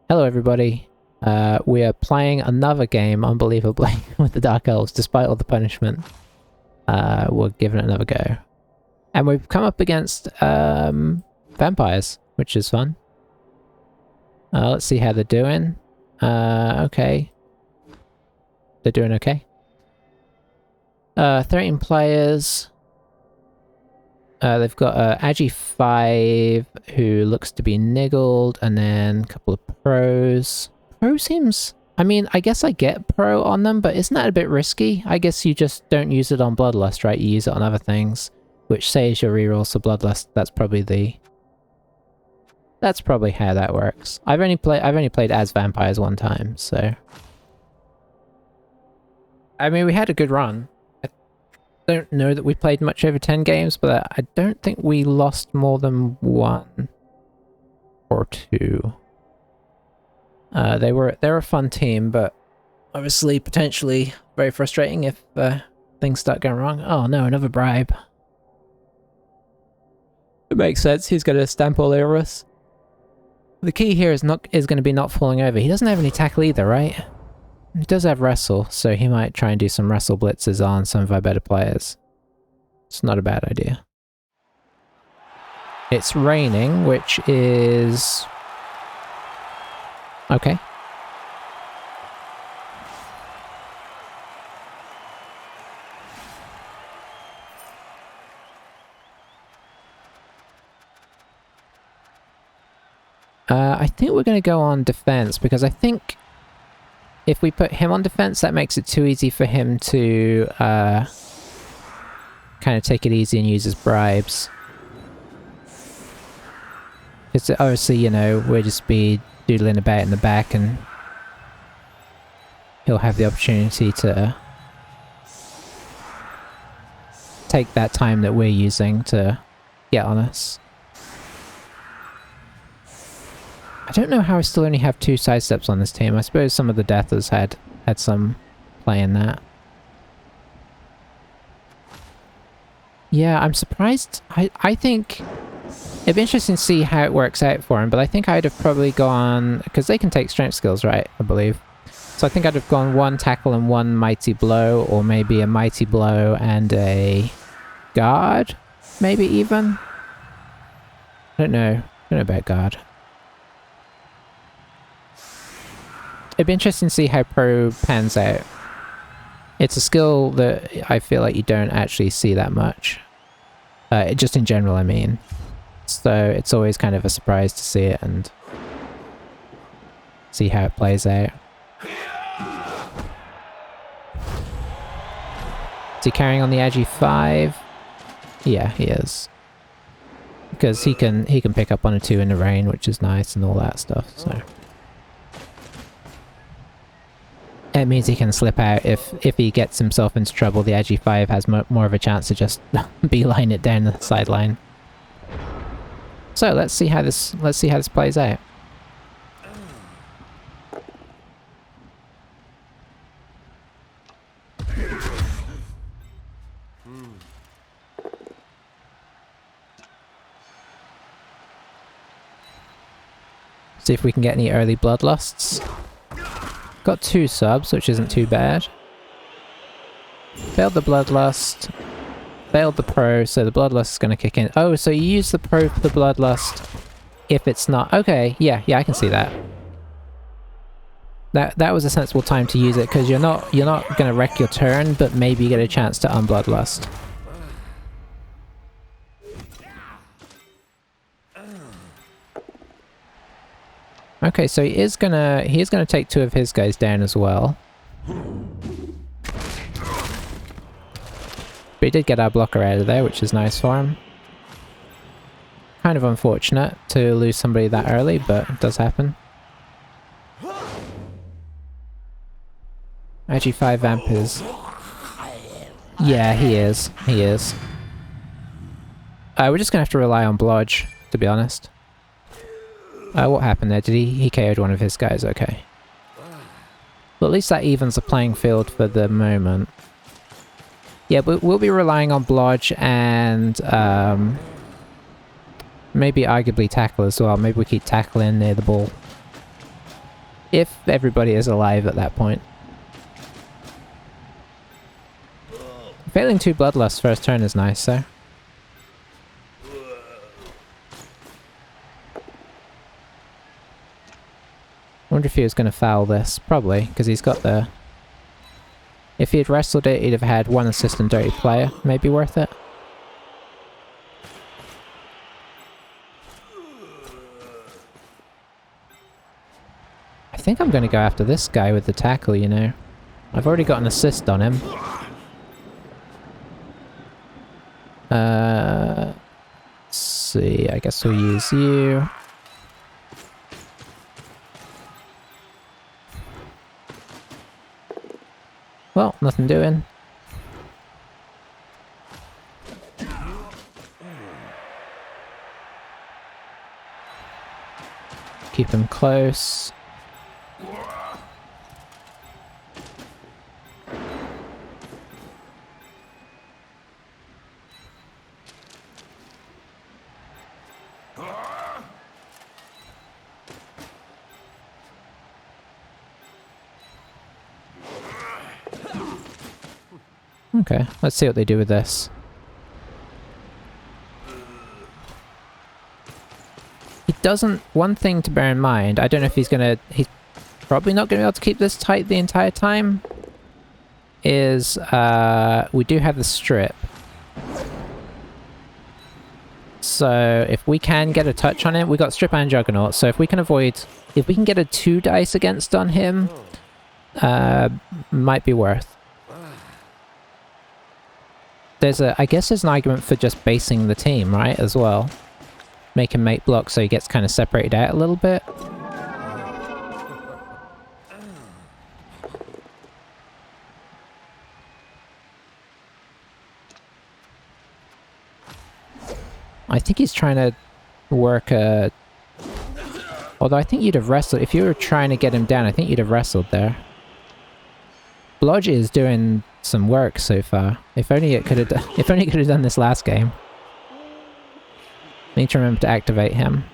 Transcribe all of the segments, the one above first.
Hello everybody, we are playing another game, unbelievably, with the Dark Elves, despite all the punishment. We're giving it another go. And we've come up against vampires, which is fun. Let's see how they're doing. Okay. They're doing okay. 13 players. They've got Agi 5, who looks to be niggled, and then a couple of pros. Pro seems... I mean, I guess I get pro on them, but isn't that a bit risky? I guess you just don't use it on Bloodlust, right? You use it on other things, which saves your rerolls for Bloodlust. That's probably how that works. I've only played as vampires one time, so... I mean, we had a good run. I don't know that we played much over 10 games, but I don't think we lost more than 1 or 2. They're a fun team, but obviously potentially very frustrating if things start going wrong. Oh no, another bribe. It makes sense. He's going to stamp all over us. The key here is going to be not falling over. He doesn't have any tackle either, right? He does have wrestle, so he might try and do some wrestle blitzes on some of our better players. It's not a bad idea. It's raining, which is... okay. I think we're going to go on defense, because I think if we put him on defense, that makes it too easy for him to kind of take it easy and use his bribes. Because obviously, you know, we'll just be doodling about in the back and he'll have the opportunity to take that time that we're using to get on us. I don't know how I still only have 2 sidesteps on this team. I suppose some of the deathers had some play in that. Yeah, I'm surprised. I think it'd be interesting to see how it works out for him, but I think I'd have probably gone... because they can take strength skills, right? I believe. So I think I'd have gone 1 tackle and 1 mighty blow, or maybe a mighty blow and a guard? Maybe even? I don't know. I don't know about guard. It'd be interesting to see how pro pans out. It's a skill that I feel like you don't actually see that much. Just in general, I mean. So it's always kind of a surprise to see it and see how it plays out. Is he carrying on the Agi 5? Yeah, he is. Because he can pick up on a 2 in the rain, which is nice and all that stuff, so... it means he can slip out if he gets himself into trouble. The Agi 5 has more of a chance to just beeline it down the sideline. So let's see how this plays out. See if we can get any early bloodlusts. Got 2 subs, which isn't too bad. Failed the bloodlust. Failed the pro, so the bloodlust is going to kick in. Oh, so you use the pro for the bloodlust if it's not... okay, yeah, I can see that. That was a sensible time to use it, because you're not going to wreck your turn, but maybe you get a chance to unbloodlust. Okay, so he is gonna take 2 of his guys down as well. But he did get our blocker out of there, which is nice for him. Kind of unfortunate to lose somebody that early, but it does happen. Agi 5 Vamp is... yeah, he is. He is. We're just gonna have to rely on Blodge, to be honest. What happened there? Did he KO'd one of his guys? Okay. Well, at least that evens the playing field for the moment. Yeah, but we'll be relying on Blodge and maybe arguably tackle as well. Maybe we keep tackling near the ball. If everybody is alive at that point. Failing 2 Bloodlust first turn is nice, so. Wonder if he was going to foul this. Probably, because he's got the... If he had wrestled it, he'd have had 1 assist and dirty player. Maybe worth it. I think I'm going to go after this guy with the tackle, you know. I've already got an assist on him. Let's see, I guess we'll use you. Well, nothing doing. Keep him close. Okay, let's see what they do with this. He doesn't... One thing to bear in mind, I don't know if he's gonna... He's probably not gonna be able to keep this tight the entire time. Is, we do have the strip. So, if we can get a touch on him... We got strip and juggernaut, so if we can avoid... If we can get a 2 dice against on him... might be worth. There's a... I guess there's an argument for just basing the team, right, as well. Make him make blocks so he gets kind of separated out a little bit. I think he's trying to work a... Although I think you'd have wrestled... If you were trying to get him down, I think you'd have wrestled there. Blodge is doing some work so far. If only it could have if only it could have done this last game. Need to remember to activate him.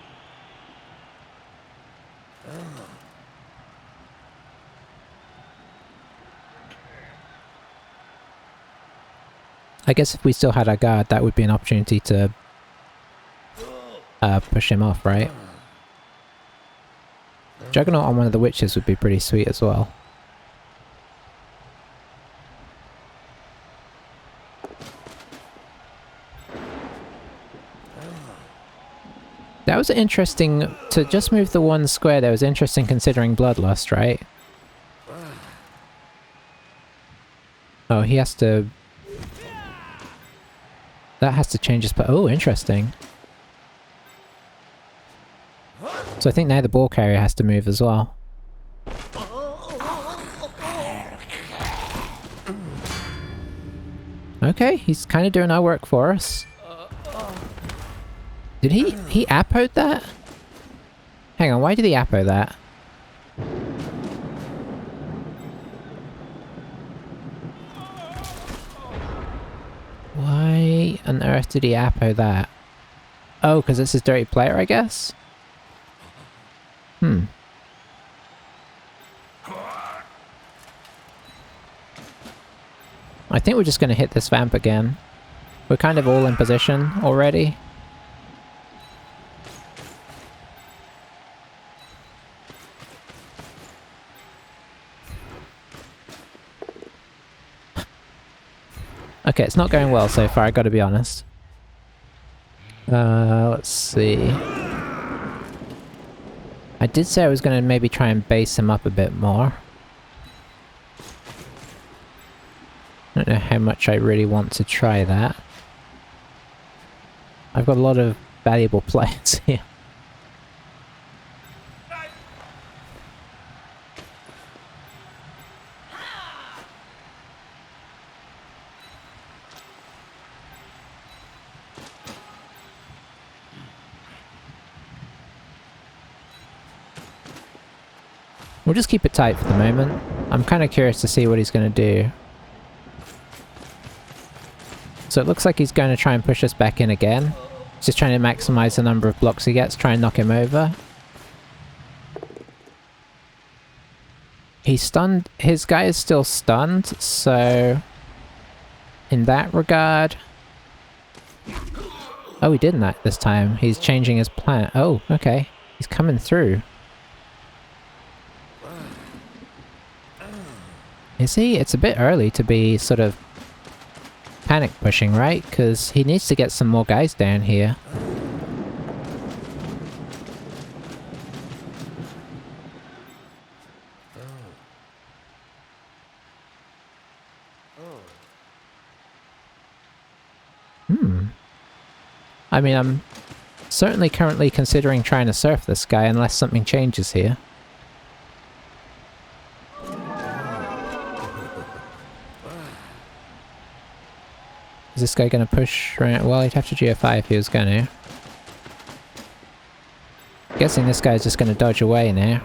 I guess if we still had our guard, that would be an opportunity to push him off, right? Juggernaut on one of the witches would be pretty sweet as well. That was interesting, to just move the 1 square, that was interesting considering Bloodlust, right? Oh, he has to... That has to change his... Oh, interesting. So I think now the ball carrier has to move as well. Okay, he's kind of doing our work for us. Did he appoed that? Hang on, why did he appo that? Why on earth did he appo that? Oh, because it's his dirty player, I guess? Hmm. I think we're just going to hit this vamp again. We're kind of all in position already. Okay, it's not going well so far, I gotta be honest. Let's see. I did say I was gonna maybe try and base him up a bit more. I don't know how much I really want to try that. I've got a lot of valuable players here. We'll just keep it tight for the moment. I'm kind of curious to see what he's going to do. So it looks like he's going to try and push us back in again. He's just trying to maximize the number of blocks he gets, try and knock him over. He's stunned. His guy is still stunned, so in that regard... Oh, he didn't that this time. He's changing his plan. Oh, okay. He's coming through. Is he? It's a bit early to be sort of panic pushing, right? Because he needs to get some more guys down here. I mean, I'm certainly currently considering trying to surf this guy unless something changes here. Is this guy going to push right? Well, he'd have to GFI if he was going to. Guessing this guy's just going to dodge away now.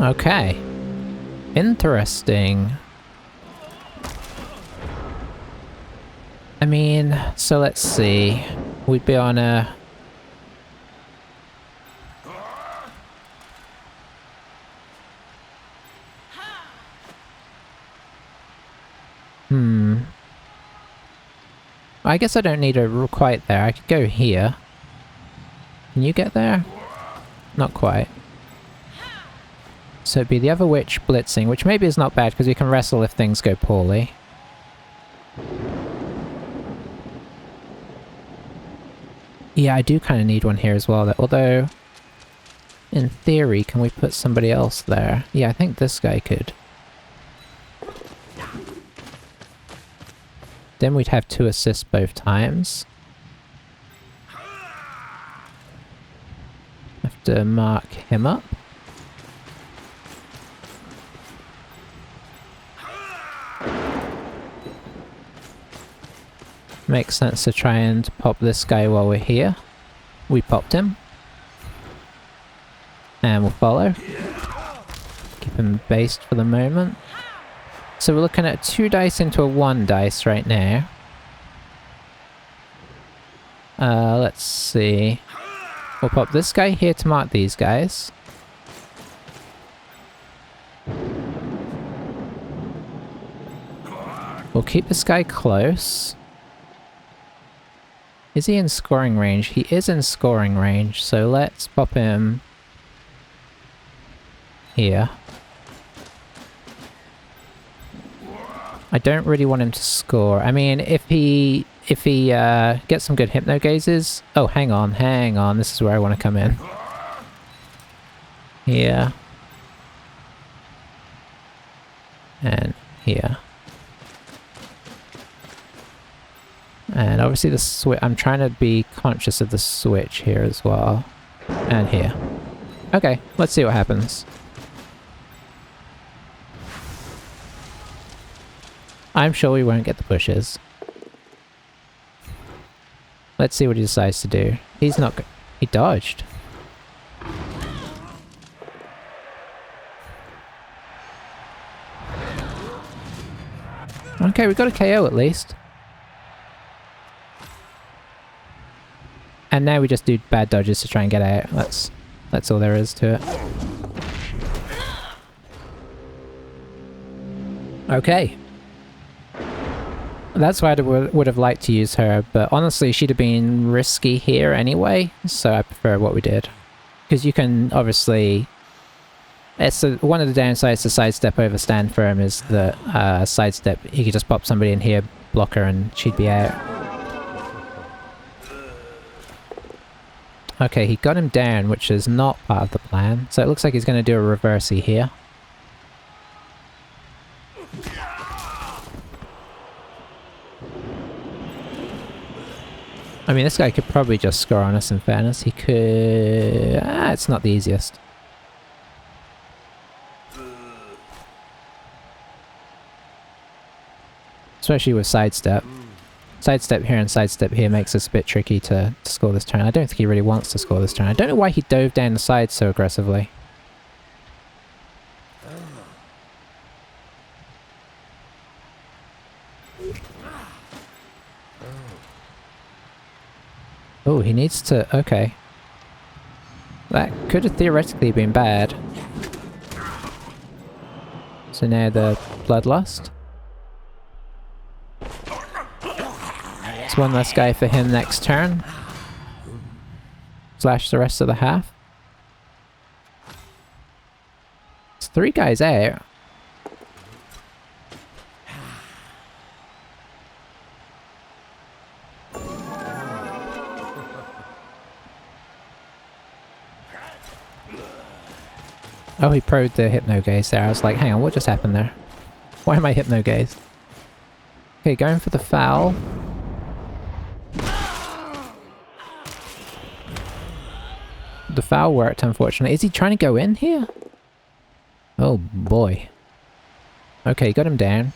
Okay. Interesting. I mean, so let's see. We'd be on a... I guess I don't need a quite there. I could go here. Can you get there? Not quite. So it'd be the other witch blitzing, which maybe is not bad because you can wrestle if things go poorly. Yeah, I do kind of need one here as well, although in theory, can we put somebody else there? Yeah, I think this guy could. Then we'd have 2 assists both times. Have to mark him up. Makes sense to try and pop this guy while we're here. We popped him. And we'll follow. Keep him based for the moment. So we're looking at 2 dice into a 1 dice right now. Let's see. We'll pop this guy here to mark these guys. We'll keep this guy close. Is he in scoring range? He is in scoring range, so let's pop him here. I don't really want him to score. I mean, if he gets some good hypno gazes... Oh, hang on. This is where I want to come in. Here. And here. And obviously the switch... I'm trying to be conscious of the switch here as well. And here. Okay, let's see what happens. I'm sure we won't get the pushes. Let's see what he decides to do. He's not go- He dodged. Okay, we got a KO at least. And now we just do bad dodges to try and get out. That's all there is to it. Okay. That's why I would have liked to use her, but honestly she'd have been risky here anyway, so I prefer what we did. Because you can obviously... one of the downsides to sidestep over stand firm is that sidestep, you could just pop somebody in here, block her, and she'd be out. Okay, he got him down, which is not part of the plan. So it looks like he's going to do a reversey here. I mean, this guy could probably just score on us, in fairness. He could... it's not the easiest. Especially with sidestep. Sidestep here and sidestep here makes this a bit tricky to score this turn. I don't think he really wants to score this turn. I don't know why he dove down the side so aggressively. Oh, he needs to... Okay. That could have theoretically been bad. So now the Bloodlust. It's one less guy for him next turn. Slash the rest of the half. It's 3 guys out. Oh, he pro'd the Hypno Gaze there. I was like, hang on, what just happened there? Why am I Hypno Gaze? Okay, going for the foul. The foul worked, unfortunately. Is he trying to go in here? Oh boy. Okay, got him down.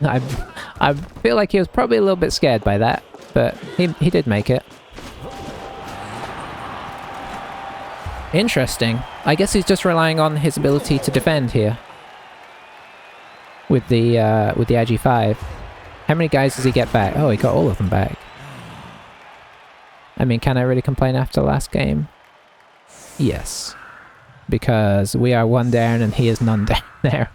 I feel like he was probably a little bit scared by that, but he did make it. Interesting. I guess he's just relying on his ability to defend here. With the Agi 5. How many guys does he get back? Oh, he got all of them back. I mean, can I really complain after the last game? Yes. Because we are 1 down and he is none down there.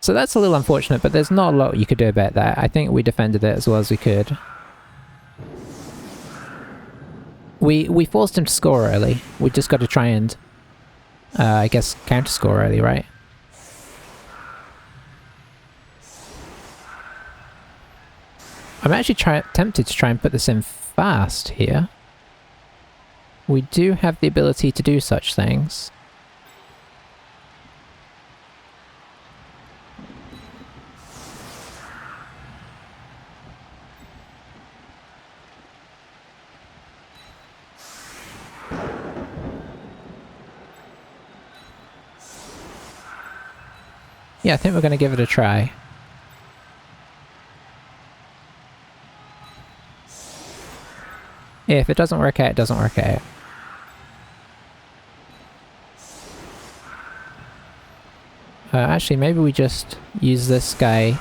So that's a little unfortunate, but there's not a lot you could do about that. I think we defended it as well as we could. We forced him to score early. We just got to try and, I guess, counter-score early, right? I'm actually tempted to try and put this in fast here. We do have the ability to do such things. Yeah, I think we're going to give it a try. Yeah, if it doesn't work out, it doesn't work out. Actually, maybe we just use this guy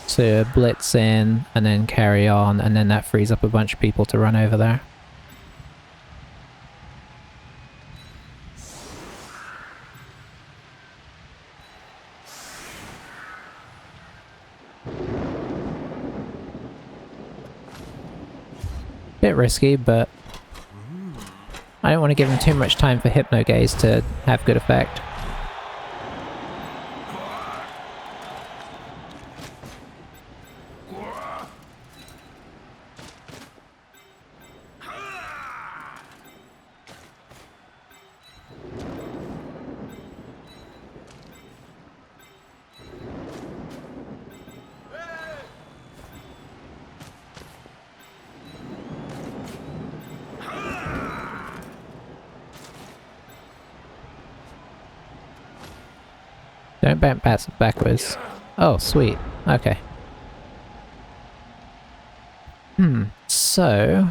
to blitz in and then carry on, and then that frees up a bunch of people to run over there. Bit risky, but I don't want to give him too much time for Hypno Gaze to have good effect. Don't bounce backwards. Oh, sweet. Okay. So...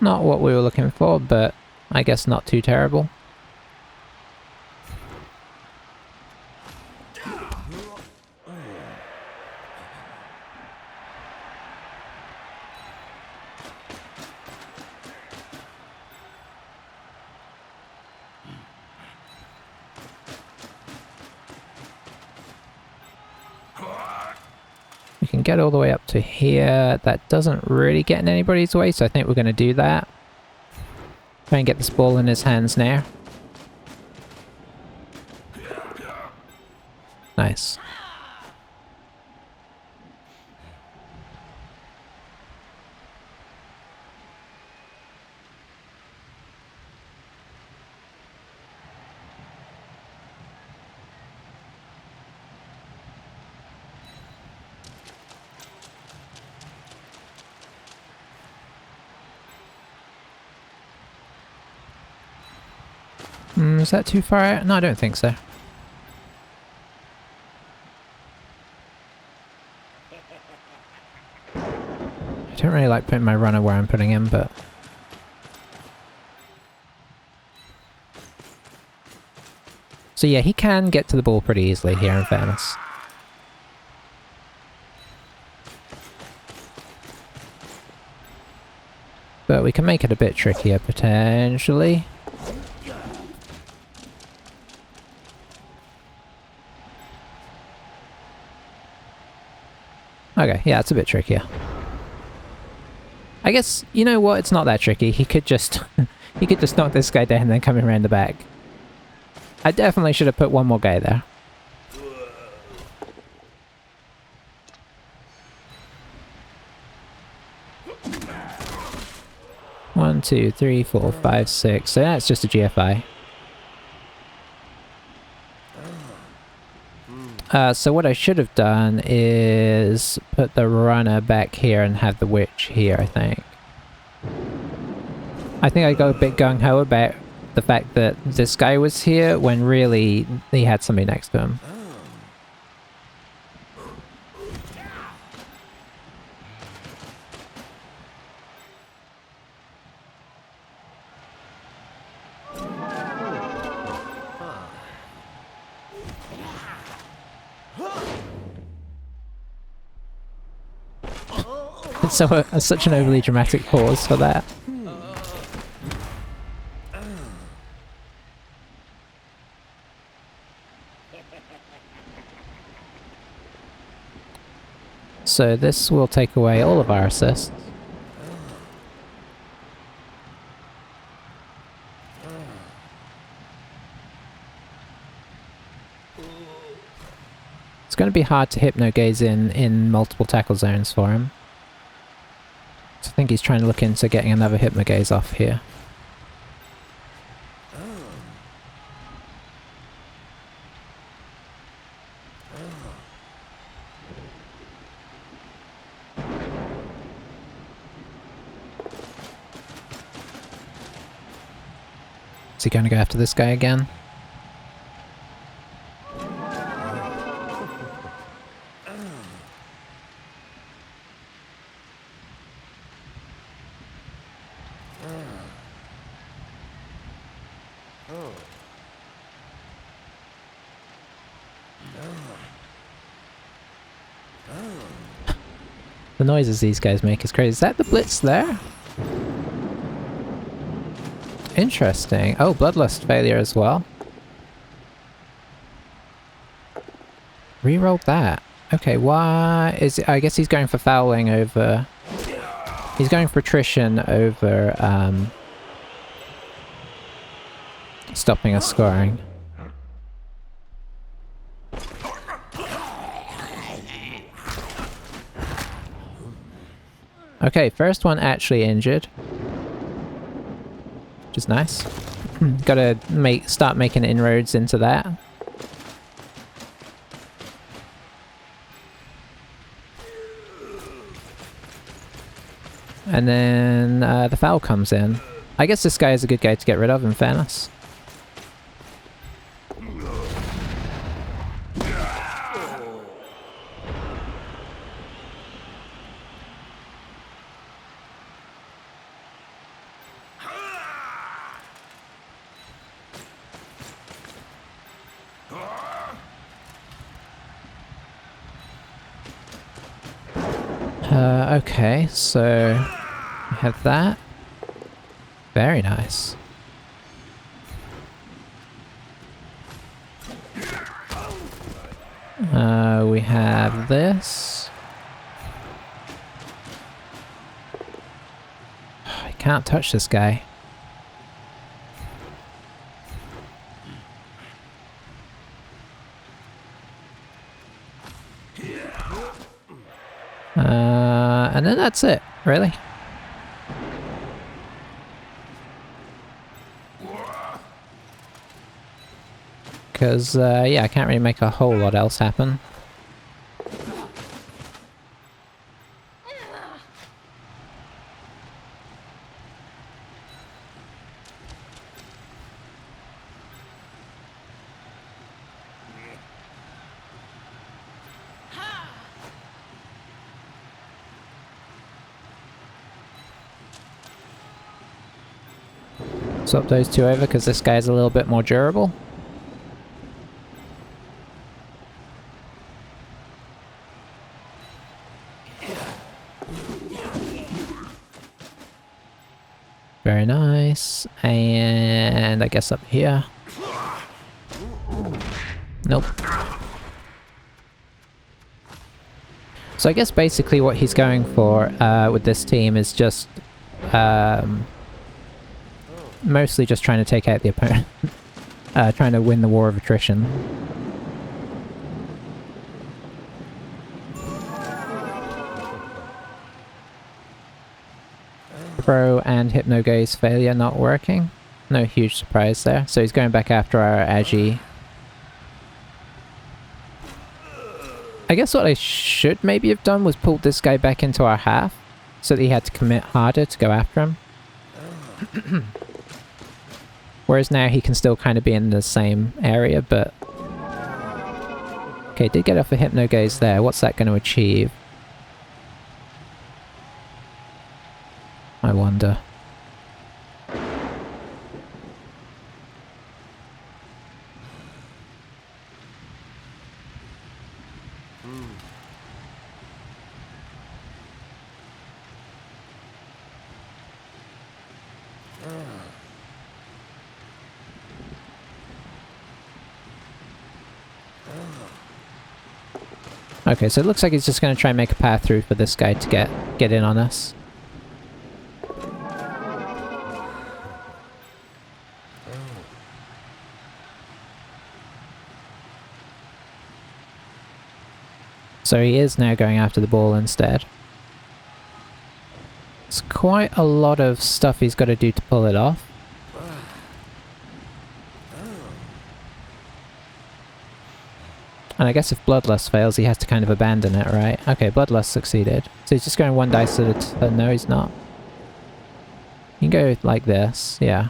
not what we were looking for, but I guess not too terrible. We can get all the way up to here. That doesn't really get in anybody's way, so I think we're going to do that. Try and get this ball in his hands now. Nice. Is that too far out? No, I don't think so. don't really like putting my runner where I'm putting him, but... So yeah, he can get to the ball pretty easily here, in fairness. But we can make it a bit trickier, potentially. Okay, yeah, it's a bit trickier. I guess, you know what, it's not that tricky. He could just... he could just knock this guy down and then come in around the back. I definitely should have put one more guy there. One, two, three, 4, 5, 6. So that's just a GFI. So what I should have done is put the runner back here and have the witch here, I think. I think I got a bit gung-ho about the fact that this guy was here when really he had somebody next to him. It's such an overly dramatic pause for that. So this will take away all of our assists. It's going to be hard to hypno-gaze in multiple tackle zones for him. So I think he's trying to look into getting another hypno-gaze off here. Is he going to go after this guy again? The noises these guys make is crazy. Is that the blitz there? Interesting. Oh, bloodlust failure as well. Rerolled that. Okay, why is it? I guess he's going for fouling over... He's going for attrition over stopping us scoring. Okay, first one actually injured. Which is nice. Gotta start making inroads into that. And then the foul comes in. I guess this guy is a good guy to get rid of, in fairness. Okay, so we have that. Very nice. We have this. I can't touch this guy. And then that's it, really. Because, yeah, I can't really make a whole lot else happen. Swap those two over because this guy's a little bit more durable. Very nice. And I guess up here. Nope. So I guess basically what he's going for with this team is just mostly just trying to take out the opponent. Trying to win the war of attrition. Pro and Hypnogaze failure not working. No huge surprise there. So he's going back after our Agi. I guess what I should maybe have done was pulled this guy back into our half, so that he had to commit harder to go after him. Whereas now he can still kind of be in the same area, but... Okay, did get off a Hypnogaze there. What's that going to achieve? I wonder. Okay, so it looks like he's just going to try and make a path through for this guy to get in on us. So he is now going after the ball instead. It's quite a lot of stuff he's got to do to pull it off. And I guess if Bloodlust fails, he has to kind of abandon it, right? Okay, Bloodlust succeeded. So he's just going one dice at a turn. No, he's not. You can go like this, yeah.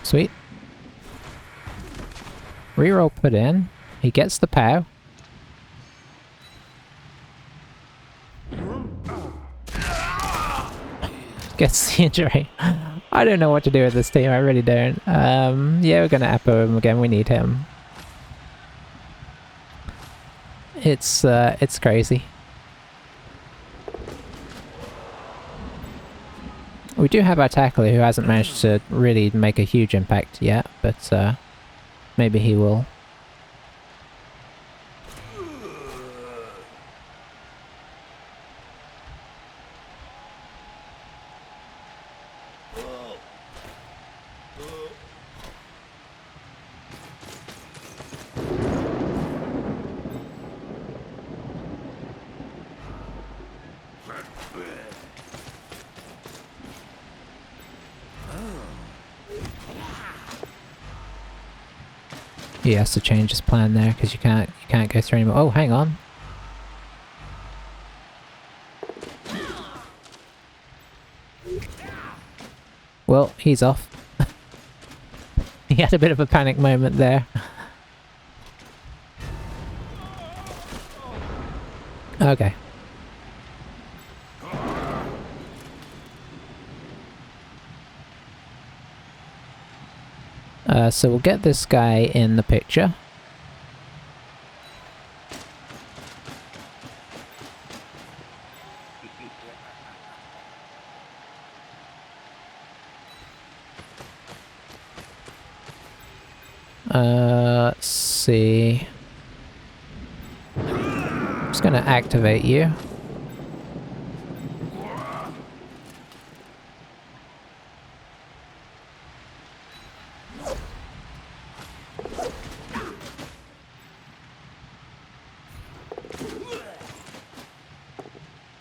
Sweet. Reroll put in. He gets the POW. Gets the injury. I don't know what to do with this team, I really don't. Yeah, we're gonna Apo him again, we need him. It's crazy. We do have our tackler who hasn't managed to really make a huge impact yet, but maybe he will. He has to change his plan there because you can't go through anymore. Oh, hang on. Well, he's off. He had a bit of a panic moment there. Okay. So we'll get this guy in the picture. Let's see. I'm just gonna activate you.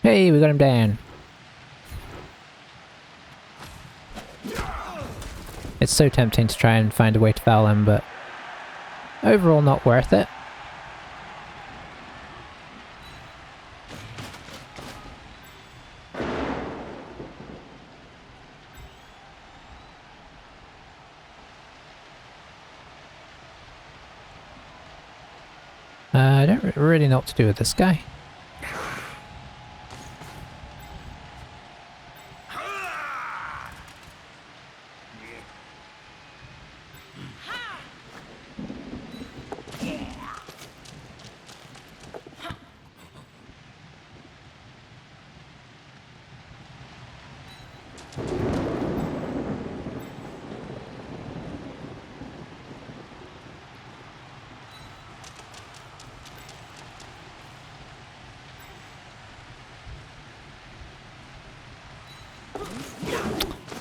Hey, we got him down. It's so tempting to try and find a way to foul him, but overall not worth it. I don't really know what to do with this guy.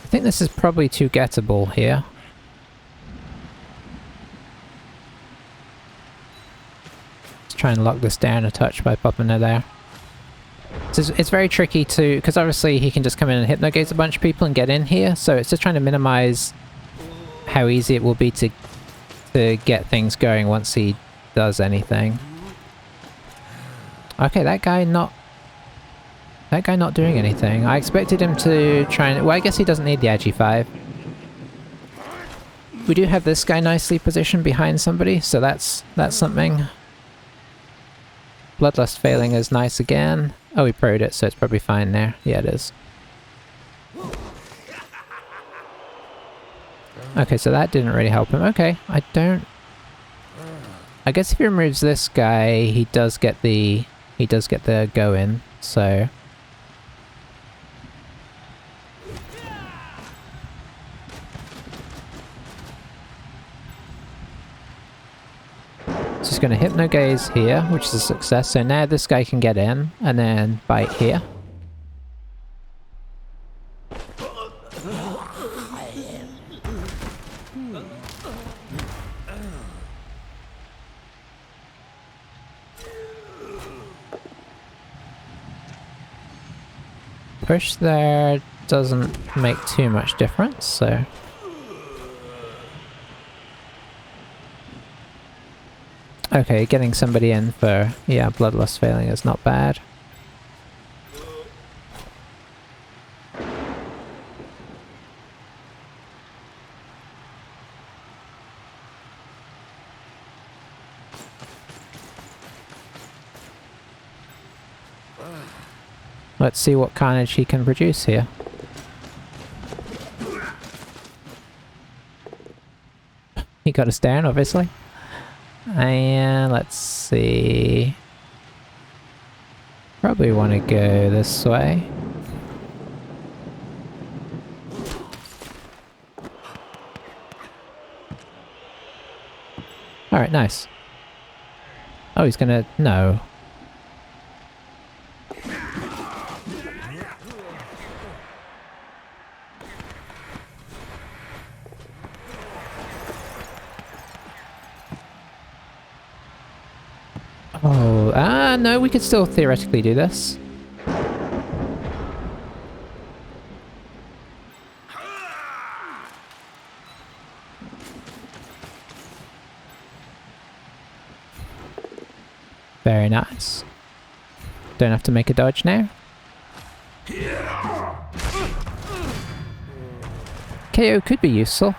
I think this is probably too gettable here. Let's try and lock this down a touch by popping it there. So it's very tricky to, because obviously he can just come in and hypnogaze a bunch of people and get in here, so it's just trying to minimize how easy it will be to get things going once he does anything. Okay, that guy not doing anything. I expected him to try and... Well, I guess he doesn't need the Agi 5. We do have this guy nicely positioned behind somebody, so that's something. Bloodlust failing is nice again. Oh, he pro'd it, so it's probably fine there. Yeah, it is. Okay, so that didn't really help him. Okay, I guess if he removes this guy, he does get the go in, so... Just going to hypnogaze here, which is a success. So now this guy can get in, and then bite here. Push there doesn't make too much difference, so... Okay, getting somebody in for, yeah, bloodlust failing is not bad. Let's see what carnage he can produce here. He got us down, obviously. And let's see... Probably want to go this way. Alright, nice. Oh, he's gonna... No. Oh, no, we could still theoretically do this. Very nice. Don't have to make a dodge now. KO could be useful.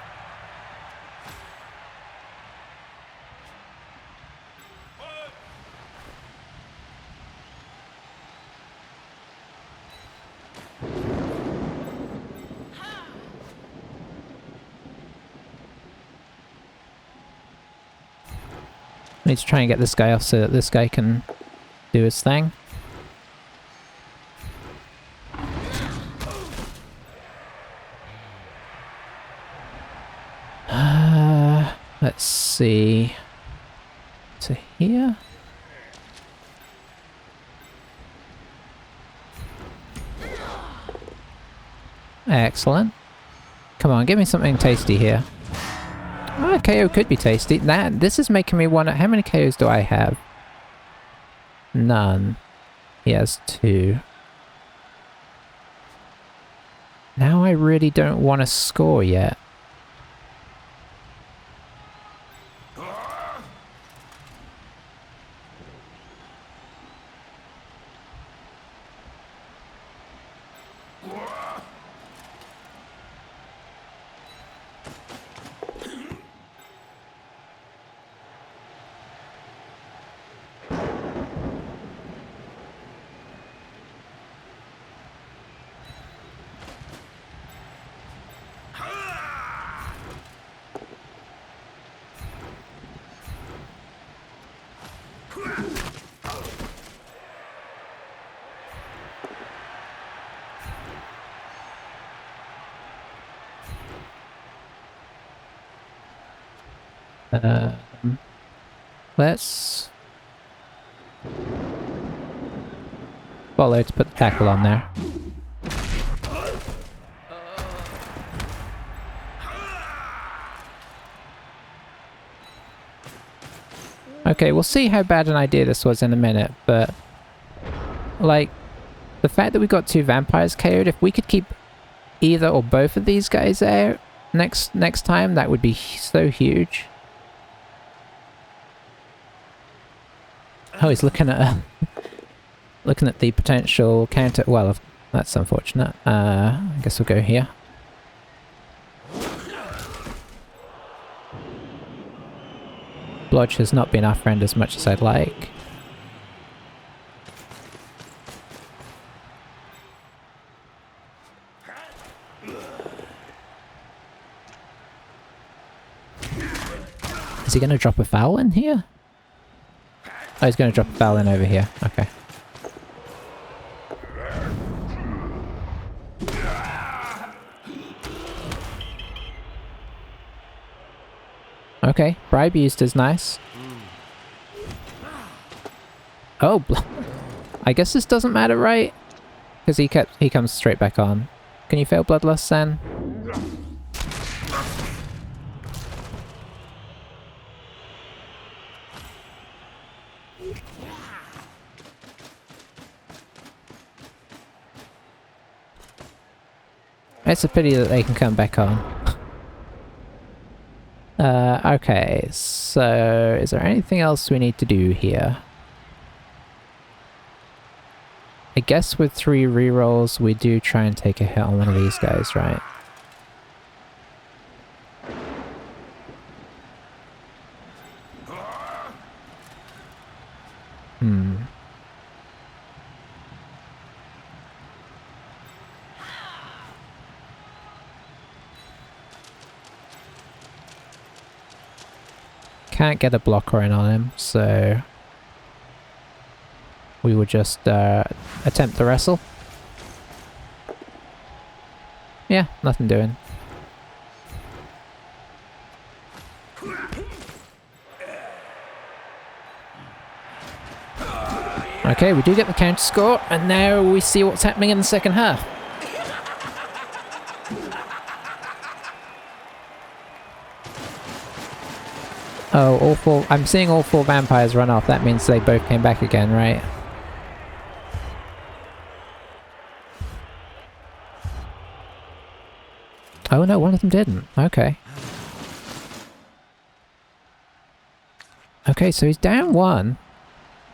Need to try and get this guy off so that this guy can do his thing. Let's see. To here? Excellent. Come on, give me something tasty here. Oh, KO could be tasty. This is making me wonder, how many KOs do I have? None. He has 2. Now I really don't want to score yet. Let's follow to put the tackle on there. Okay, we'll see how bad an idea this was in a minute, but like the fact that we got 2 vampires KO'd, if we could keep either or both of these guys out next time, that would be so huge. Oh, he's looking at looking at the potential counter. Well, that's unfortunate. I guess we'll go here. Blodge has not been our friend as much as I'd like. Is he going to drop a foul in here? Oh, he's going to drop a foul in over here. Okay. Okay, bribe used is nice. Oh, I guess this doesn't matter, right? Because he comes straight back on. Can you fail Bloodlust then? It's a pity that they can come back on. Okay, so is there anything else we need to do here? I guess with 3 rerolls we do try and take a hit on one of these guys, right? Can't get a blocker in on him, so we will just attempt to wrestle. Yeah, nothing doing. Okay, we do get the counter score, and now we see what's happening in the second half. Oh, all 4... I'm seeing all 4 vampires run off. That means they both came back again, right? Oh no, one of them didn't. Okay. Okay, so he's down 1.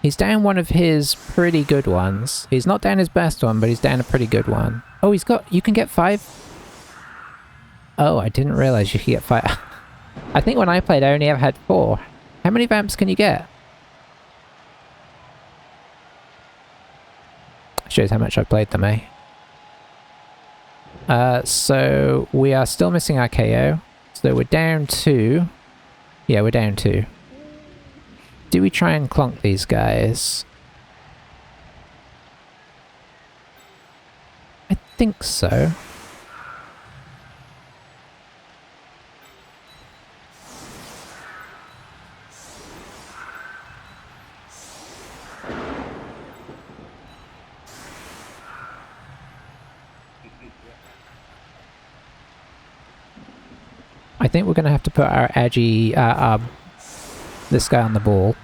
He's down one of his pretty good ones. He's not down his best one, but he's down a pretty good one. Oh, he's got... You can get 5... Oh, I didn't realize you could get 5... I think when I played, I only ever had 4. How many vamps can you get? Shows how much I've played them, eh? So we are still missing our KO. So we're down 2. Yeah, we're down 2. Do we try and clonk these guys? I think so. I think we're going to have to put our edgy, this guy on the ball.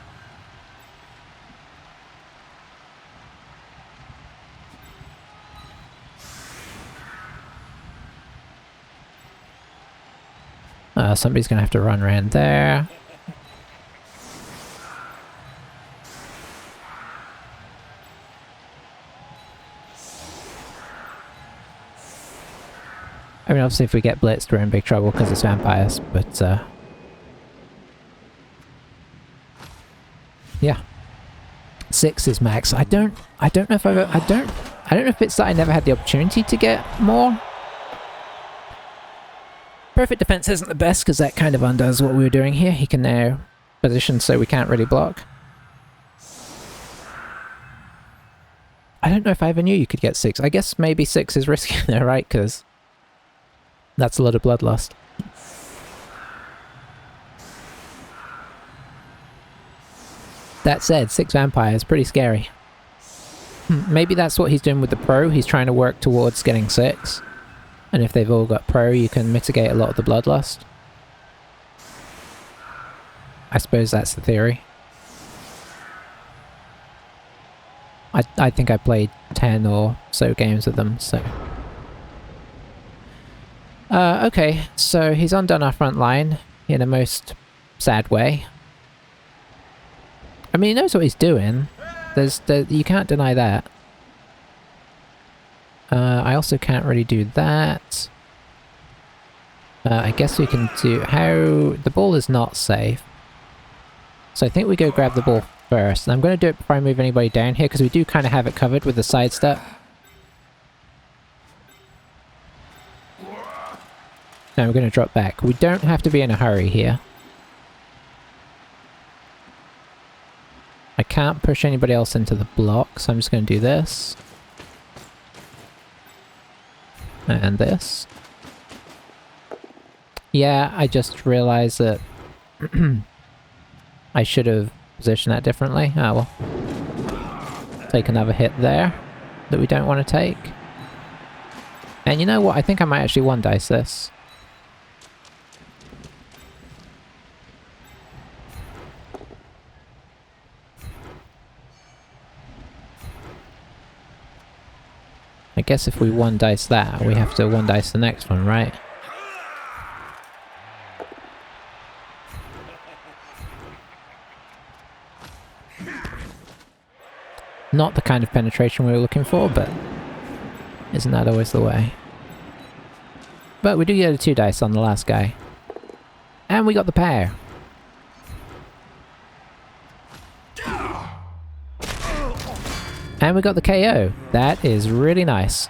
Somebody's going to have to run around there. I mean, obviously if we get blitzed, we're in big trouble because it's vampires, but, yeah. 6 is max. I don't know if I don't know if it's that I never had the opportunity to get more. Perfect defense isn't the best because that kind of undoes what we were doing here. He can now position so we can't really block. I don't know if I ever knew you could get 6. I guess maybe 6 is risky there, right? Because that's a lot of bloodlust. That said, 6 vampires, pretty scary. Maybe that's what he's doing with the pro. He's trying to work towards getting 6. And if they've all got pro, you can mitigate a lot of the bloodlust. I suppose that's the theory. I think I played 10 or so games with them, so... okay, so he's undone our front line in a most sad way. I mean, he knows what he's doing. You can't deny that. I also can't really do that. I guess we can do... How... The ball is not safe. So I think we go grab the ball first. And I'm going to do it before I move anybody down here, because we do kind of have it covered with the sidestep. Now we're going to drop back. We don't have to be in a hurry here. I can't push anybody else into the block, so I'm just going to do this. And this. Yeah, I just realized that I should have positioned that differently. Ah, well. Take another hit there that we don't want to take. And you know what? I think I might actually one dice this. I guess if we one dice that, we have to one dice the next one, right? Not the kind of penetration we were looking for, but isn't that always the way? But we do get a 2 dice on the last guy. And we got the pair. And we got the KO. That is really nice.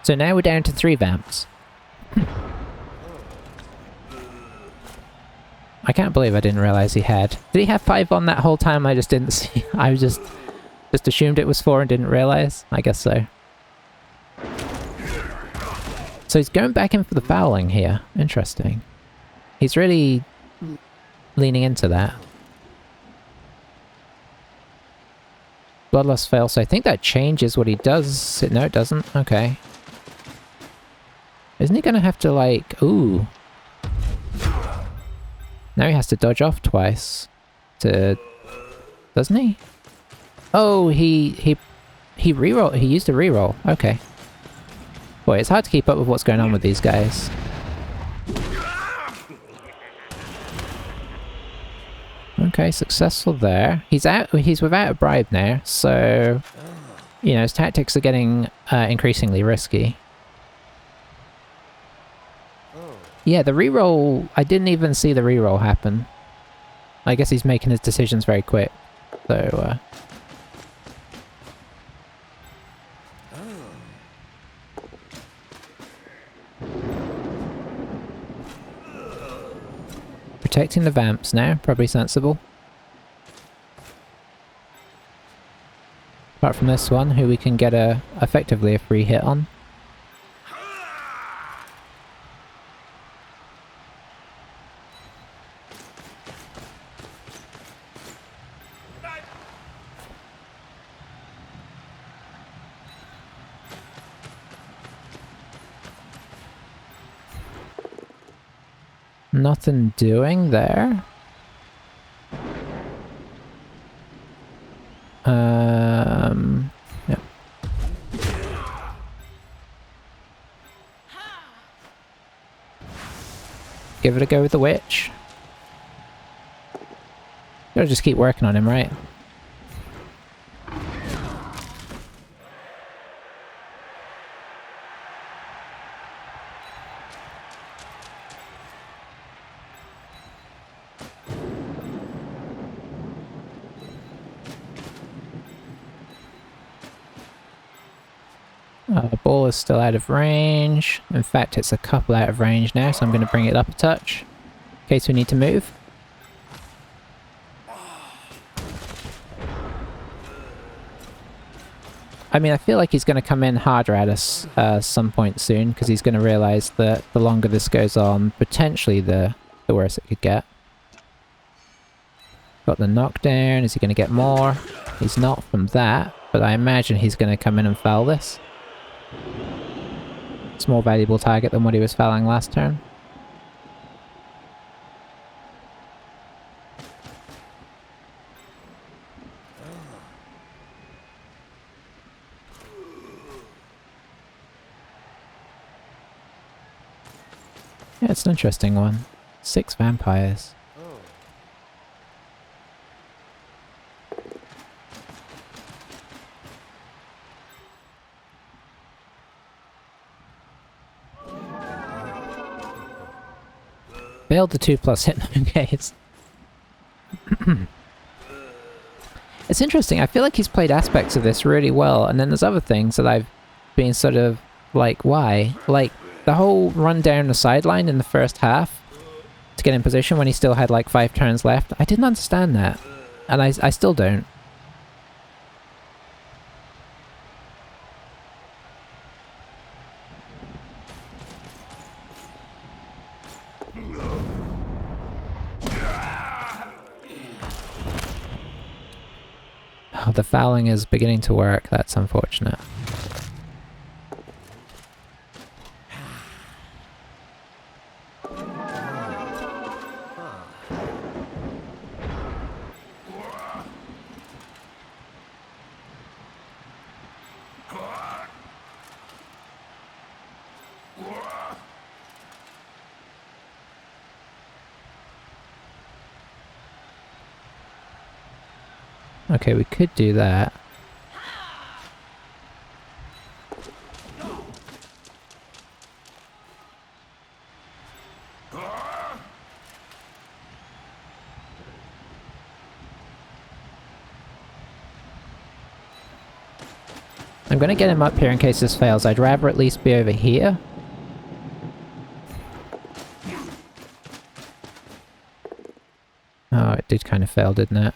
So now we're down to 3 vamps. I can't believe I didn't realize he had. Did he have 5 on that whole time? I just didn't see. I was just assumed it was 4 and didn't realize. I guess so. So he's going back in for the fouling here. Interesting. He's really leaning into that. Bloodlust fails, so I think that changes what he does. No, it doesn't. Okay. Isn't he gonna have to, like... Ooh. Now he has to dodge off twice. To... Doesn't he? Oh, he reroll. He used a reroll. Okay. Boy, it's hard to keep up with what's going on with these guys. Okay, successful there. He's without a bribe now, so... You know, his tactics are getting increasingly risky. Yeah, the reroll... I didn't even see the reroll happen. I guess he's making his decisions very quick. So, protecting the vamps now, probably sensible. Apart from this one, who we can get effectively a free hit on. Nothing doing there. Yep. Give it a go with the witch. Gotta just keep working on him, right? The ball is still out of range. In fact, it's a couple out of range now, so I'm going to bring it up a touch in case we need to move. I mean, I feel like he's going to come in harder at us some point soon, because he's going to realise that the longer this goes on, potentially the worse it could get. Got the knockdown. Is he going to get more? He's not from that, but I imagine he's going to come in and foul this. It's a more valuable target than what he was fouling last turn. Yeah, it's an interesting one. 6 vampires. Failed the 2+ hit no gaze. It's interesting, I feel like he's played aspects of this really well, and then there's other things that I've been sort of like, why? Like, the whole run down the sideline in the first half to get in position when he still had like 5 turns left, I didn't understand that. And I still don't. Oh, the fouling is beginning to work, that's unfortunate. Okay, we could do that. I'm gonna get him up here in case this fails. I'd rather at least be over here. Oh, it did kind of fail, didn't it?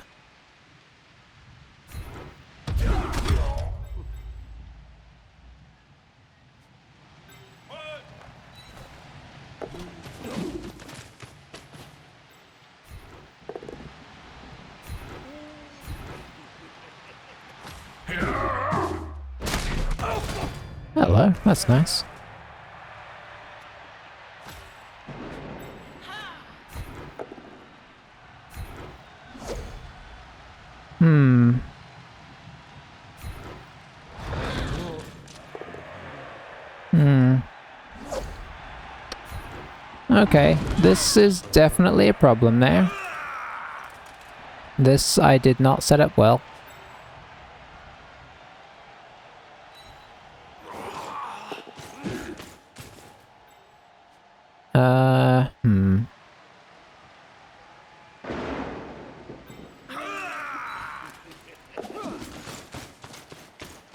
Hello, that's nice. Okay, this is definitely a problem there. This I did not set up well.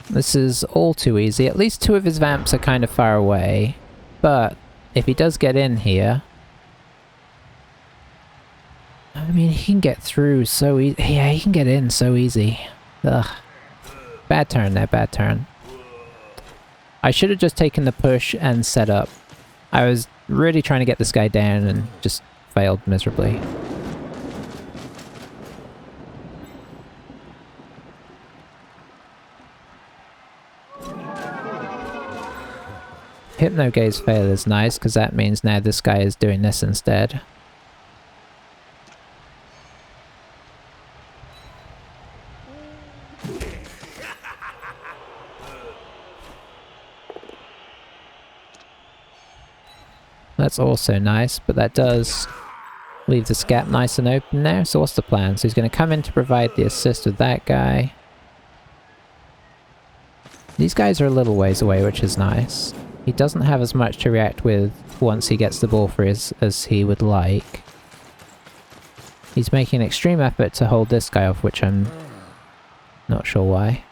This is all too easy. At least 2 of his vamps are kind of far away. But if he does get in here... I mean, he can get through so easy. Yeah, he can get in so easy. Ugh. Bad turn there, bad turn. I should have just taken the push and set up. I was really trying to get this guy down and just failed miserably. Hypno Gaze fail is nice, because that means now this guy is doing this instead. That's also nice, but that does leave this gap nice and open there. So what's the plan? So he's going to come in to provide the assist with that guy. These guys are a little ways away, which is nice. He doesn't have as much to react with once he gets the ball free as he would like. He's making an extreme effort to hold this guy off, which I'm not sure why.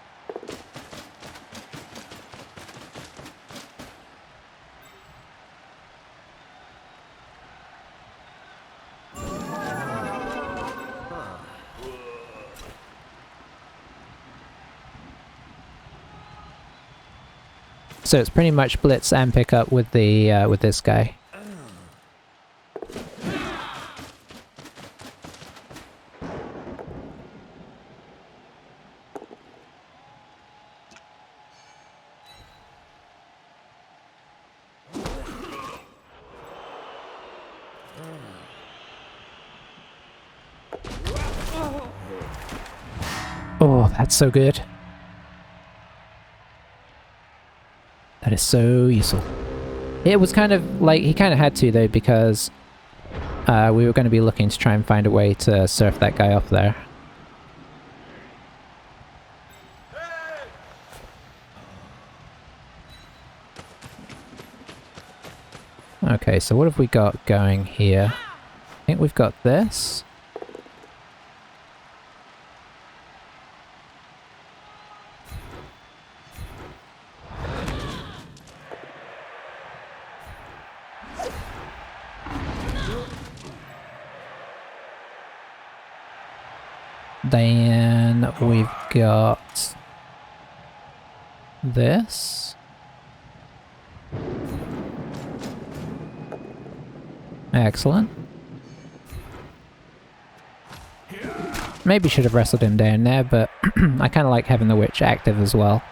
So it's pretty much blitz and pick up with the with this guy. Oh, that's so good. That is so useful. It was kind of like, he kind of had to though, because we were going to be looking to try and find a way to surf that guy off there. Okay, so what have we got going here? I think we've got this. Then we've got this. Excellent. Maybe should have wrestled him down there, but I kind of like having the witch active as well.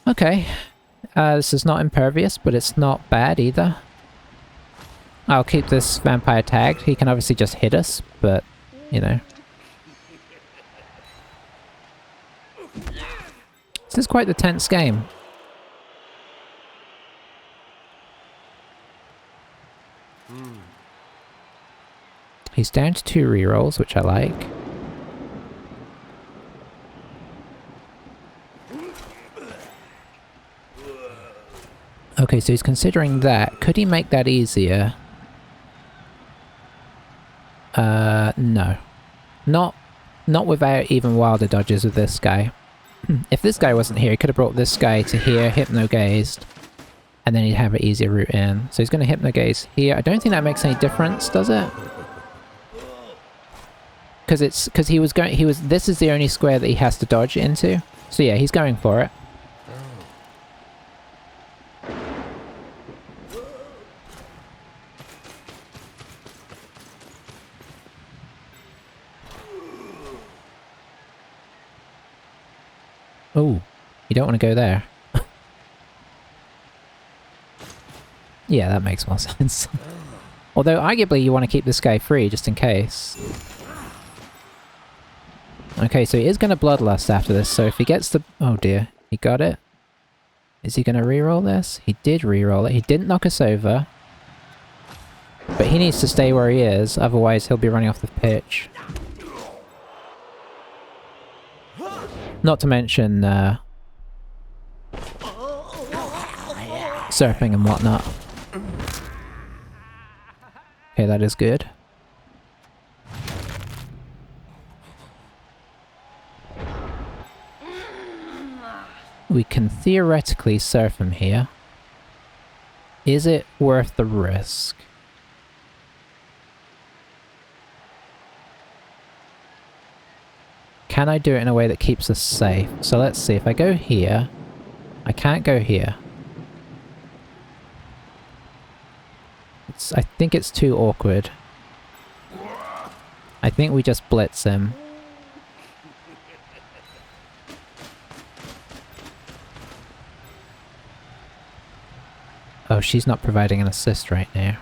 Okay, this is not impervious, but it's not bad either. I'll keep this vampire tagged. He can obviously just hit us, but, you know. This is quite the tense game. He's down to 2 rerolls, which I like. Okay, so he's considering that. Could he make that easier? No. Not without even wilder dodges with this guy. If this guy wasn't here, he could have brought this guy to here, hypno-gazed, and then he'd have an easier route in. So he's going to hypno-gaze here. I don't think that makes any difference, does it? Because this is the only square that he has to dodge into. So yeah, he's going for it. Oh, you don't want to go there. Yeah, that makes more sense. Although, arguably, you want to keep this guy free, just in case. Okay, so he is going to Bloodlust after this, so if he gets the... Oh dear, he got it? Is he going to reroll this? He did reroll it. He didn't knock us over. But he needs to stay where he is, otherwise he'll be running off the pitch. Not to mention, surfing and whatnot. Okay, that is good. We can theoretically surf him here. Is it worth the risk? Can I do it in a way that keeps us safe? So let's see, if I go here, I can't go here. I think it's too awkward. I think we just blitz him. Oh, she's not providing an assist right now.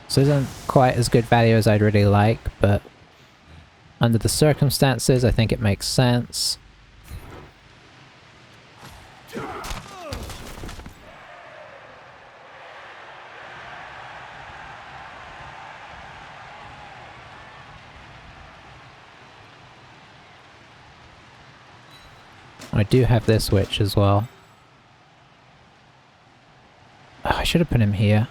This isn't quite as good value as I'd really like, but under the circumstances, I think it makes sense. I do have this witch as well. Oh, I should have put him here.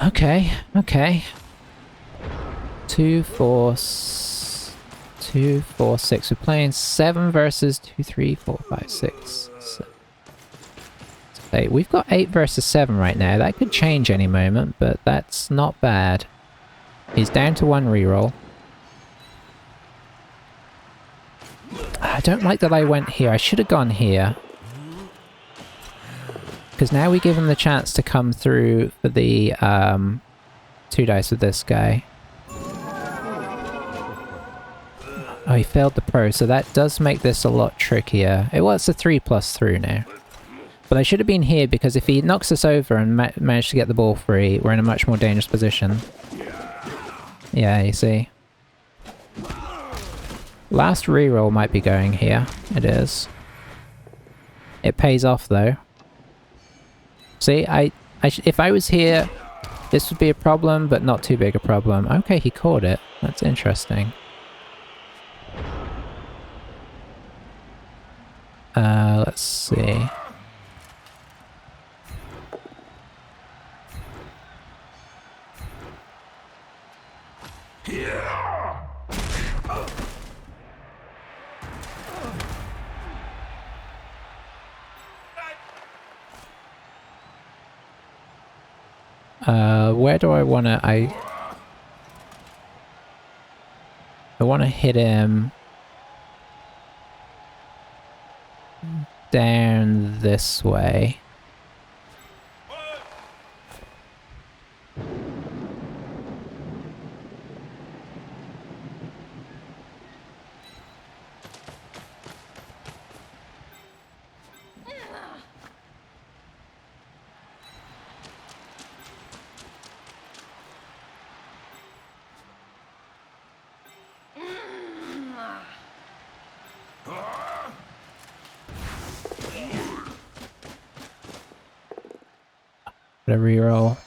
Okay, okay. 2, 4, 2, 4, 6. We're playing 7 versus 2, 3, 4, 5, 6, 7, 8. We've got 8 versus 7 right now. That could change any moment, but that's not bad. He's down to 1 reroll. I don't like that I went here. I should have gone here. Because now we give him the chance to come through for the 2 dice with this guy. Oh, he failed the pro, so that does make this a lot trickier. It was a 3+ through now. But I should have been here because if he knocks us over and managed to get the ball free, we're in a much more dangerous position. Yeah, you see. Last reroll might be going here. It is. It pays off though. See, if I was here, this would be a problem, but not too big a problem. Okay, he caught it. That's interesting. Let's see. Where do I wanna... I wanna hit him... down this way. Put a reroll.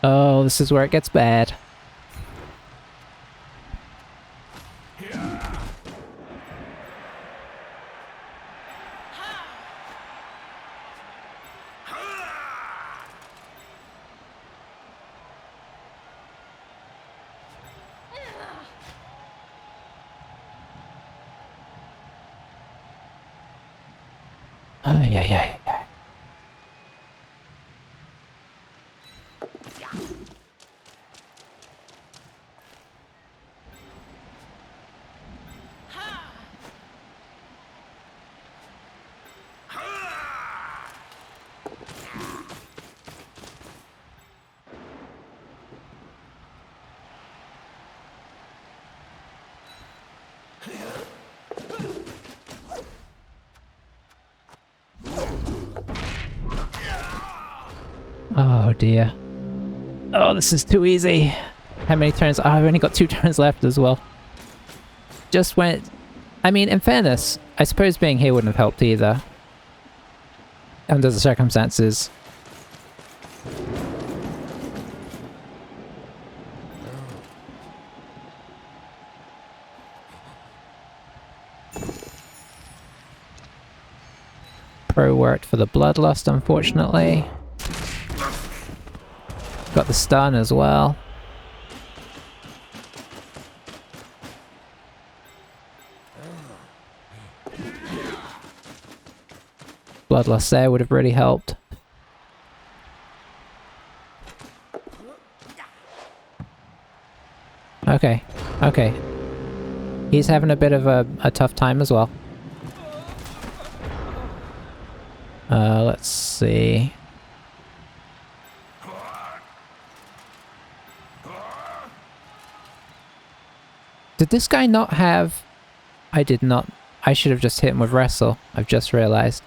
Oh, this is where it gets bad. Oh, yeah. Oh dear. Oh, this is too easy. How many turns? Oh, I've only got 2 turns left as well. Just went... I mean, in fairness, I suppose being here wouldn't have helped either. Under the circumstances. Pro worked for the bloodlust, unfortunately. Got the stun as well. Bloodlust there would have really helped. Okay, okay. He's having a bit of a tough time as well. Let's see. Did this guy not have... I did not. I should have just hit him with wrestle. I've just realized.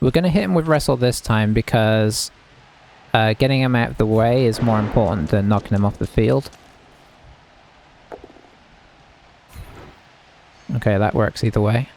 We're going to hit him with wrestle this time because getting him out of the way is more important than knocking him off the field. Okay, that works either way.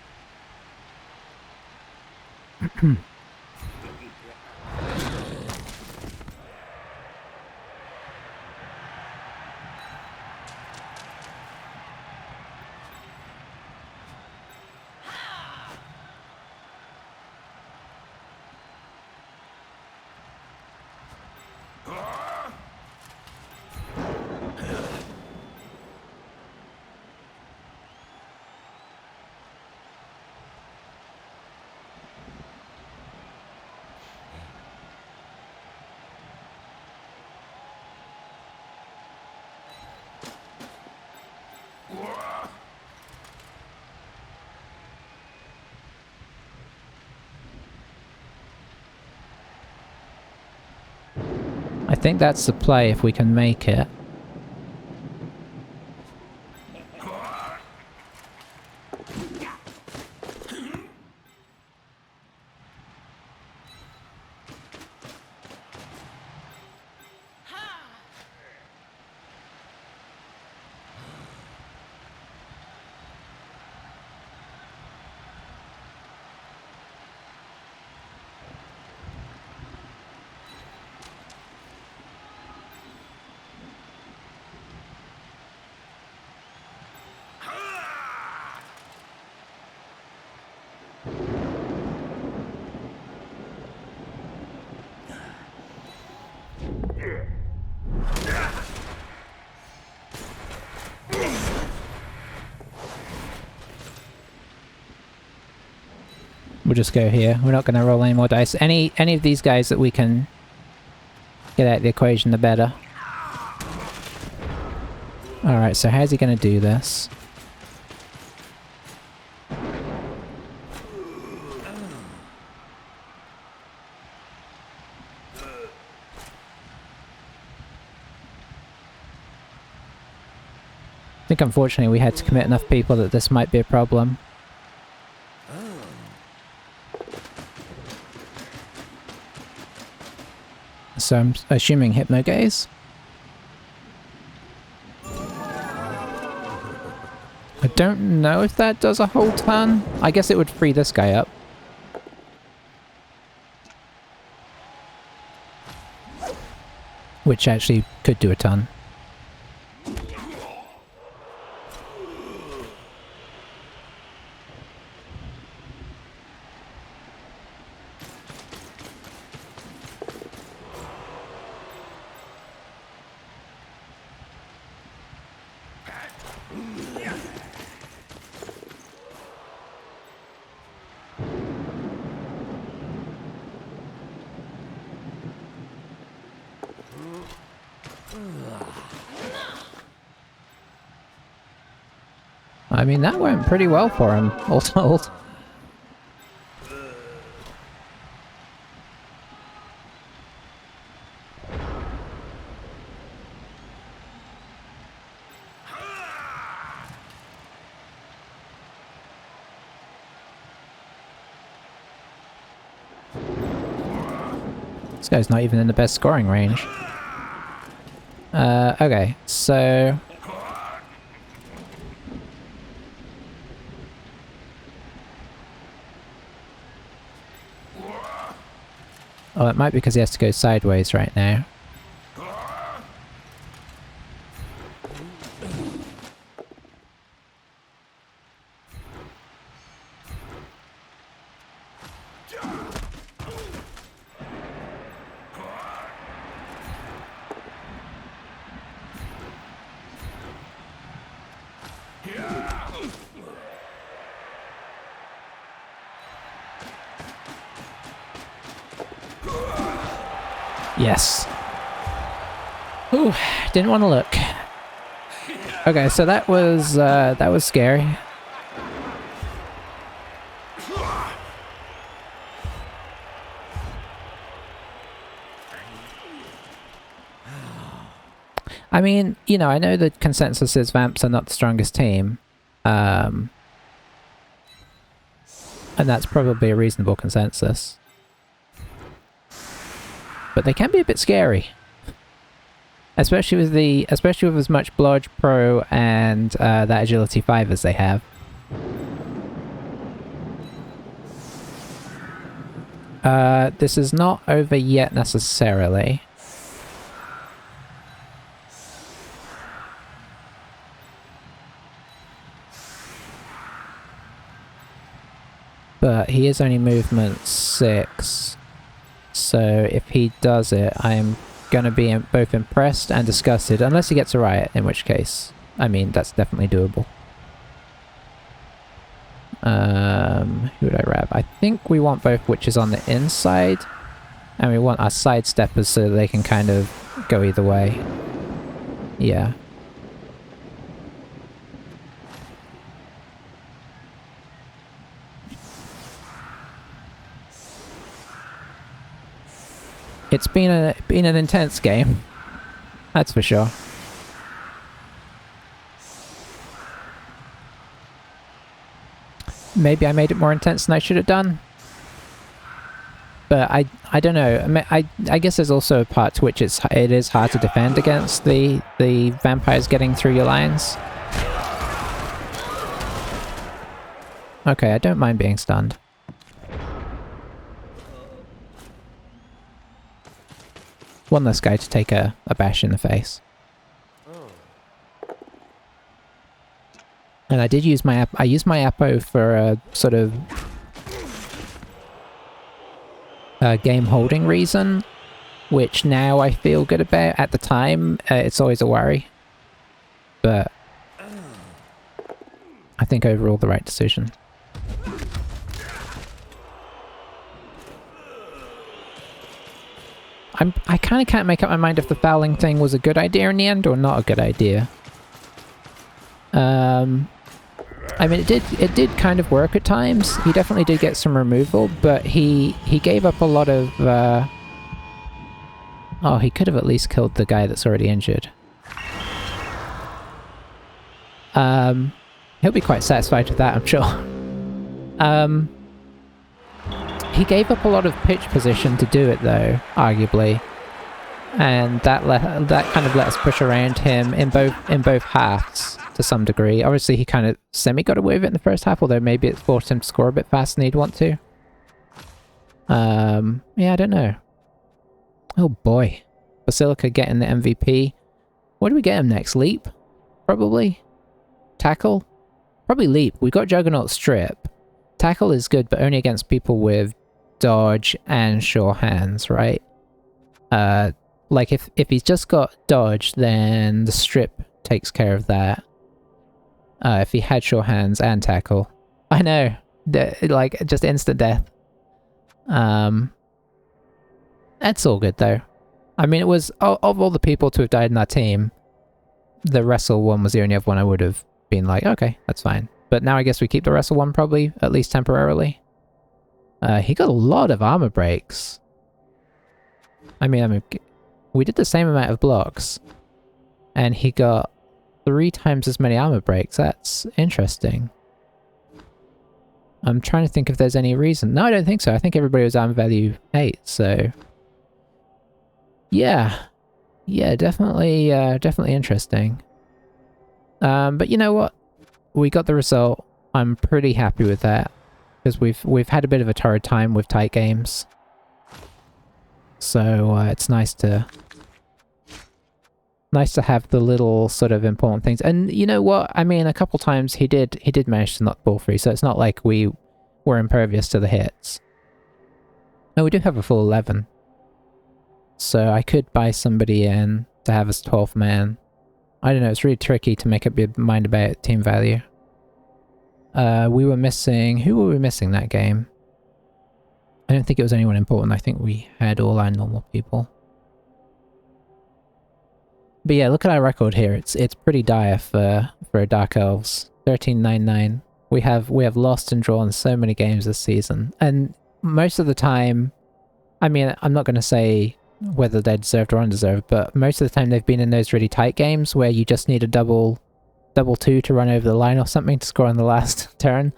I think that's the play if we can make it. We'll just go here. We're not going to roll any more dice. Any of these guys that we can get out of the equation, the better. Alright, so how's he going to do this? I think unfortunately we had to commit enough people that this might be a problem. So I'm assuming Hypno Gaze. I don't know if that does a whole ton. I guess it would free this guy up. Which actually could do a ton. I mean, that went pretty well for him, all told. This guy's not even in the best scoring range. Okay, so... Oh, it might be because he has to go sideways right now. Yes. Ooh, didn't want to look. Okay, so that was scary. I mean, you know, I know the consensus is Vamps are not the strongest team. And that's probably a reasonable consensus. But they can be a bit scary. Especially with as much Blodge Pro and that Agility 5 as they have. This is not over yet necessarily. But he is only movement 6. So if he does it, I am gonna be both impressed and disgusted, unless he gets a riot, in which case, I mean, that's definitely doable. Who would I grab? I think we want both witches on the inside, and we want our sidesteppers so they can kind of go either way. Yeah. It's been an intense game, that's for sure. Maybe I made it more intense than I should have done. But I don't know. I guess there's also a part to which it is hard to defend against the vampires getting through your lines. Okay, I don't mind being stunned. One less guy to take a bash in the face. And I did use my I used my Apo for a sort of game holding reason, which now I feel good about. At the time, it's always a worry. But I think overall the right decision. I kind of can't make up my mind if the fouling thing was a good idea in the end or not a good idea. I mean, it did kind of work at times. He definitely did get some removal, but he gave up a lot of... Oh, he could have at least killed the guy that's already injured. He'll be quite satisfied with that, I'm sure. He gave up a lot of pitch position to do it, though, arguably. And that kind of let us push around him in both halves to some degree. Obviously, he kind of got away with it in the first half, although maybe it forced him to score a bit faster than he'd want to. Yeah, I don't know. Oh boy. Basilica getting the MVP. What do we get him next? Leap? Probably? Tackle? Probably Leap. We've got Juggernaut Strip. Tackle is good, but only against people with dodge and sure hands, right? Like if he's just got dodge, then the strip takes care of that. If he had sure hands and tackle. I know, like just instant death. That's all good though. I mean, it was, of all the people to have died in that team, the wrestle one was the only other one I would have been like, okay, that's fine. But now I guess we keep the wrestle one probably, at least temporarily. He got a lot of armor breaks. I mean, we did the same amount of blocks, and he got 3 times as many armor breaks. That's interesting. I'm trying to think if there's any reason. No, I don't think so. I think everybody was armor value 8, so... Yeah. Yeah, definitely, definitely interesting. But you know what? We got the result. I'm pretty happy with that. Because we've had a bit of a torrid time with tight games. So it's nice to have the little sort of important things. And you know what? I mean, a couple times he did manage to knock ball free, so it's not like we were impervious to the hits. Oh, we do have a full 11. So I could buy somebody in to have us 12th man. I don't know, it's really tricky to make up your mind about team value. We were missing... Who were we missing that game? I don't think it was anyone important. I think we had all our normal people. But yeah, look at our record here. It's pretty dire for a Dark Elves. 13-9-9. We have lost and drawn so many games this season, and most of the time, I mean, I'm not going to say whether they're deserved or undeserved, but most of the time they've been in those really tight games where you just need a double 2 to run over the line or something to score on the last turn.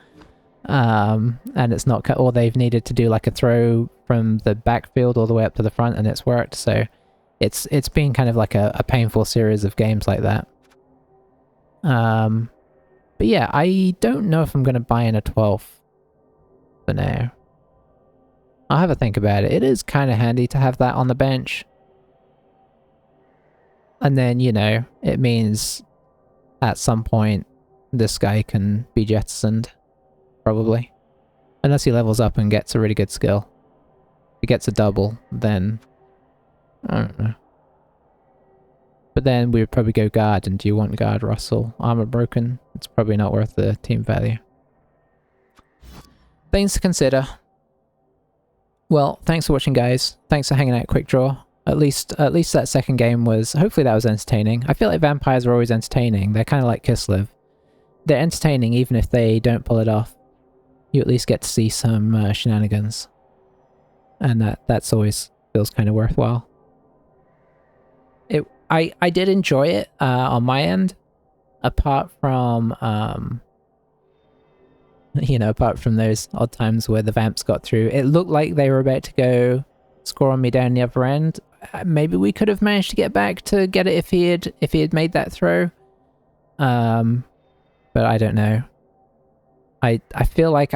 And it's not cut, or they've needed to do like a throw from the backfield all the way up to the front and it's worked. So it's been kind of like a painful series of games like that. But yeah, I don't know if I'm going to buy in a 12th for now. I'll have a think about it. It is kind of handy to have that on the bench. And then, you know, it means at some point this guy can be jettisoned. Probably. Unless he levels up and gets a really good skill. If he gets a double, then... I don't know. But then we would probably go guard, and do you want guard, Russell? Armor broken? It's probably not worth the team value. Things to consider. Well, thanks for watching, guys. Thanks for hanging out, Quick Draw. At least that second game was... Hopefully that was entertaining. I feel like vampires are always entertaining. They're kind of like Kislev. They're entertaining even if they don't pull it off. You at least get to see some shenanigans. And that's always feels kind of worthwhile. I did enjoy it on my end. Apart from, you know, apart from those odd times where the vamps got through. It looked like they were about to go score on me down the other end. Maybe we could have managed to get back to get it if he had made that throw. But I don't know. I feel like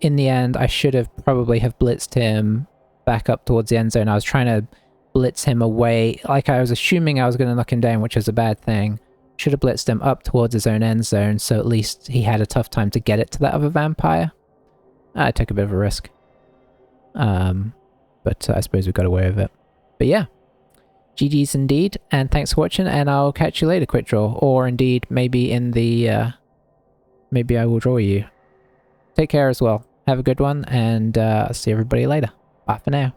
in the end I should have probably have blitzed him back up towards the end zone. I was trying to blitz him away, like I was assuming I was going to knock him down, which is a bad thing. Should have blitzed him up towards his own end zone, so at least he had a tough time to get it to that other vampire. I took a bit of a risk. But I suppose we got away with it. But yeah. GG's indeed, and thanks for watching, and I'll catch you later, Quick Draw. Or indeed, maybe in the, maybe I will draw you. Take care as well. Have a good one, and see everybody later. Bye for now.